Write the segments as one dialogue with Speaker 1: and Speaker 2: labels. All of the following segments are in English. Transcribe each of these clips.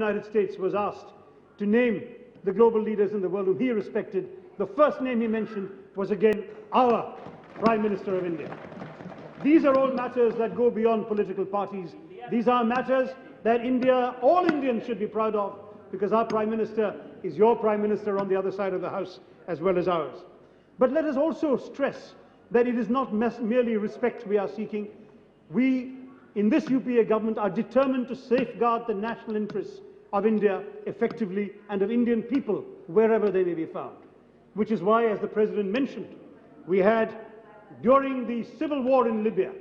Speaker 1: United States was asked to name the global leaders in the world whom he respected, the first name he mentioned was again our Prime Minister of India. These are all matters that go beyond political parties. These are matters that India, all Indians should be proud of, because our Prime Minister is your Prime Minister on the other side of the House as well as ours. But let us also stress that it is not merely respect we are seeking. We, in this UPA government, are determined to safeguard the national interests of India effectively and of Indian people wherever they may be found. Which is why, as the President mentioned, we had, during the civil war in Libya,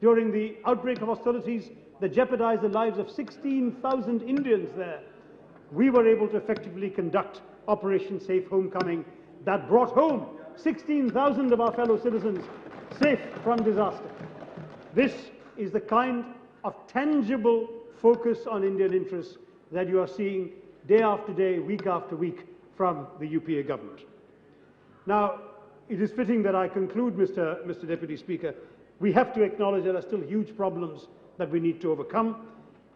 Speaker 1: during the outbreak of hostilities that jeopardized the lives of 16,000 Indians there, we were able to effectively conduct Operation Safe Homecoming that brought home 16,000 of our fellow citizens safe from disaster. This is the kind of tangible focus on Indian interests that you are seeing day after day, week after week from the UPA government. Now, it is fitting that I conclude, Mr. Deputy Speaker. We have to acknowledge there are still huge problems that we need to overcome.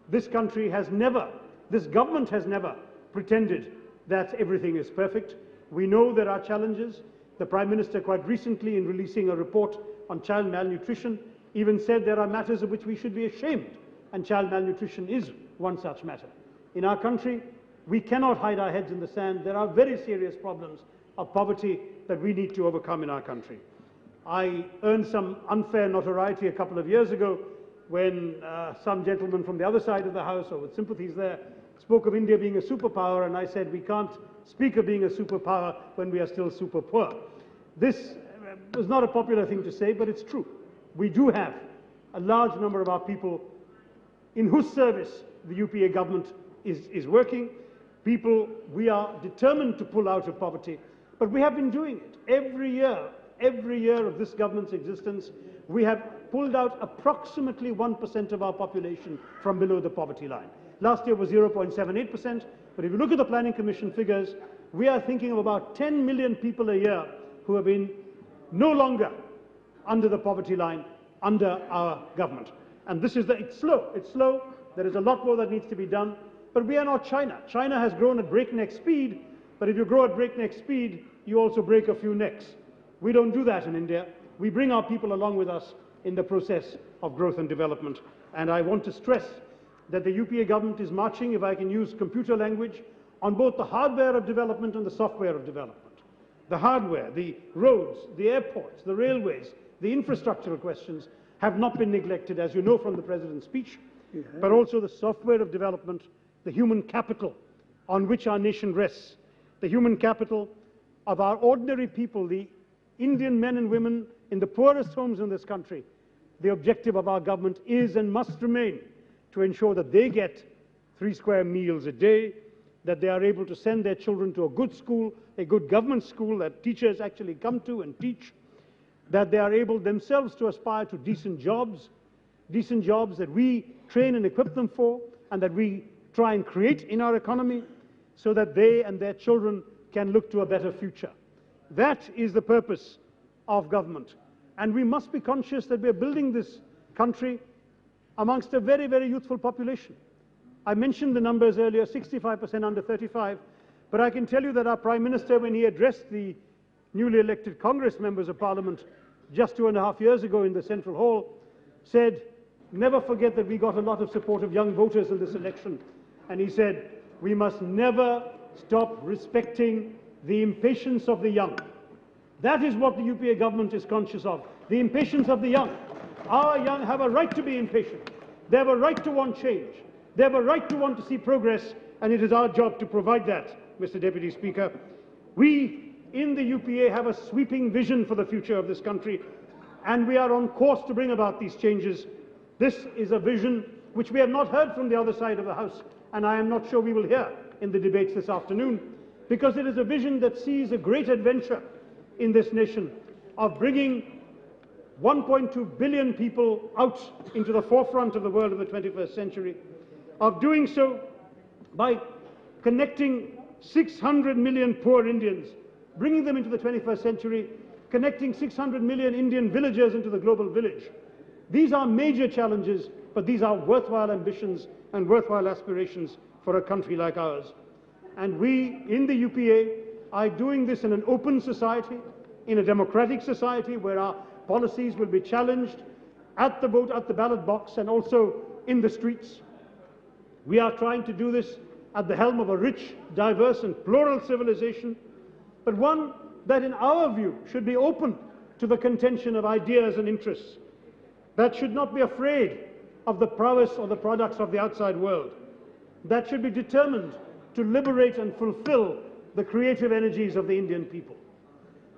Speaker 1: This country has never, this government has never pretended that everything is perfect. We know there are challenges. The Prime Minister quite recently, in releasing a report on child malnutrition, even said there are matters of which we should be ashamed, and child malnutrition is one such matter. In our country, we cannot hide our heads in the sand. There are very serious problems of poverty that we need to overcome in our country. I earned some unfair notoriety a couple of years ago when some gentleman from the other side of the House, or with sympathies there, spoke of India being a superpower, and I said we can't speak of being a superpower when we are still super poor. This was not a popular thing to say, but it's true. We do have a large number of our people in whose service the UPA government is working. People we are determined to pull out of poverty, but we have been doing it. Every year of this government's existence, we have pulled out approximately 1% of our population from below the poverty line. Last year was 0.78%, but if you look at the Planning Commission figures, we are thinking of about 10 million people a year who have been no longer under the poverty line under our government. And this is it's slow, there is a lot more that needs to be done, but we are not China. China has grown at breakneck speed, but if you grow at breakneck speed, you also break a few necks. We don't do that in India. We bring our people along with us in the process of growth and development. And I want to stress that the UPA government is marching, if I can use computer language, on both the hardware of development and the software of development. The hardware, the roads, the airports, the railways, the infrastructural questions have not been neglected, as you know from the President's speech, but also the software of development, the human capital on which our nation rests, the human capital of our ordinary people, the Indian men and women in the poorest homes in this country. The objective of our government is and must remain to ensure that they get 3 square meals a day, that they are able to send their children to a good school, a good government school that teachers actually come to and teach, that they are able themselves to aspire to decent jobs that we train and equip them for, and that we try and create in our economy, so that they and their children can look to a better future. That is the purpose of government. And we must be conscious that we are building this country amongst a very, very youthful population. I mentioned the numbers earlier, 65% under 35, but I can tell you that our Prime Minister, when he addressed the newly elected Congress members of Parliament just 2.5 years ago in the Central Hall, said, never forget that we got a lot of support of young voters in this election. And he said, we must never stop respecting the impatience of the young. That is what the UPA government is conscious of, the impatience of the young. Our young have a right to be impatient. They have a right to want change. They have a right to want to see progress, and it is our job to provide that, Mr. Deputy Speaker. We in the UPA have a sweeping vision for the future of this country, and we are on course to bring about these changes. This is a vision which we have not heard from the other side of the House, and I am not sure we will hear in the debates this afternoon, because it is a vision that sees a great adventure in this nation of bringing 1.2 billion people out into the forefront of the world of the 21st century, of doing so by connecting 600 million poor Indians, bringing them into the 21st century, connecting 600 million Indian villagers into the global village. These are major challenges, but these are worthwhile ambitions and worthwhile aspirations for a country like ours. And we, in the UPA, are doing this in an open society, in a democratic society where our policies will be challenged at the vote, at the ballot box, and also in the streets. We are trying to do this at the helm of a rich, diverse and plural civilization, but one that in our view should be open to the contention of ideas and interests, that should not be afraid of the prowess or the products of the outside world, that should be determined to liberate and fulfill the creative energies of the Indian people.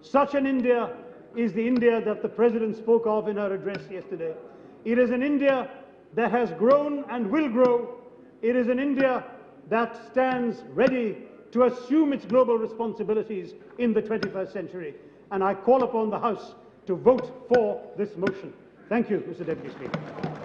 Speaker 1: Such an India is the India that the President spoke of in her address yesterday. It is an India that has grown and will grow. It is an India that stands ready to assume its global responsibilities in the 21st century. And I call upon the House to vote for this motion. Thank you, Mr. Deputy Speaker.